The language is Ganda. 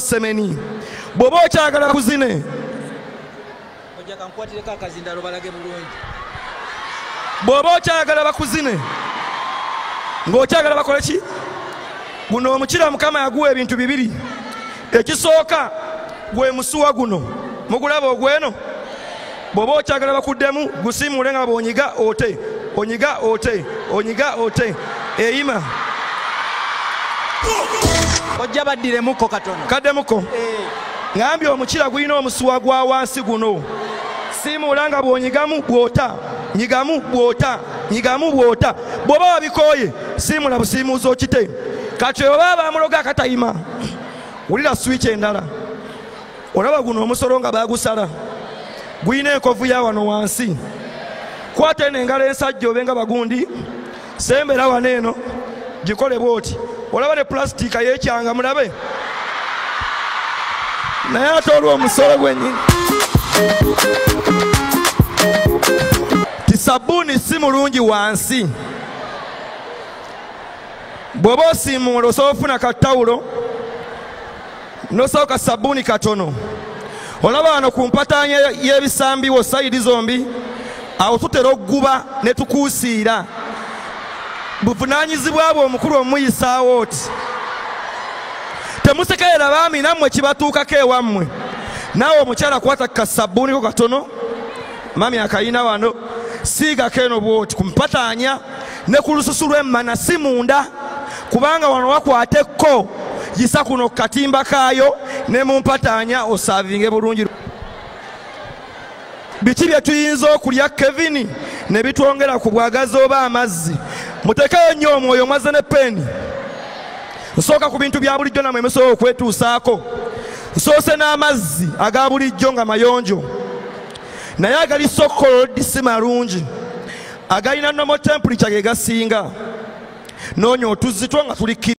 semeni bwoba okyagala kuzine bwoba okyagala bakuzine ng'okyagala bakole ki guno omukira Mukama yaguwa ebintu bibiri. Ekisooka gwe musuwa guno mugulaba ogweno bwoba okyagala bakuddemu gusiimule nga bw'onyiga ote onyiga ote onyiga ote eyima ojja baddiremuko katono kaddemuko ngambye omukira gulina omusuwa gwa wansi guno siimula nga bw'onyigamu bw'ota nyigamu bw'ota nyigamu bw'ota bw'oba wabikooye siimula busiimuuza okite kati oba bamuloga akatayima wulira switch endala olaba guno omusolo nga bagusala gulina enkovu ya wano wansi kwata eno engalo ensajja obe nga bagundi sembera wano eno gikole bwoti olaba ne plastika yekyanga mulabe naye ate olwo omusolo gwennyini ti sabbuuni si mulungi wansi bw'oba osiimuula osobola ofuna katawulo nosooka sabbuuni katono olaba wano ku mpataanya y'ebisambiwo sayidi zombi awo tutera okuguba ne tukuusiira buvunaanyizibwa bwe omukulu omuyisaawo oti temusekerera baami nammwe kibatuukako ewammwe naawe omukyala kwata kasabbuuniko katono mami akayina wano siigako eno bwoti ku mpataanya ne ku lususu lw'emmana si munda kubanga wano wakwateko gisa kuno katimba kaayo ne mu mpataanya osaavinge bulungi. Biki bye tuyinza okulya Kevin ne bitwongera ku bwagazi oba amazzi mutekeyo nnyo omwoyo mwaze ne peni nsooka ku bintu bya bulijjo namwe musobola okwetuusaako nsoose n'amazzi aga bulijjo nga mayonjo naye agali sokkolodi si malungi agalina nomo temperature ge gasinga noonya otuzzi two nga tuli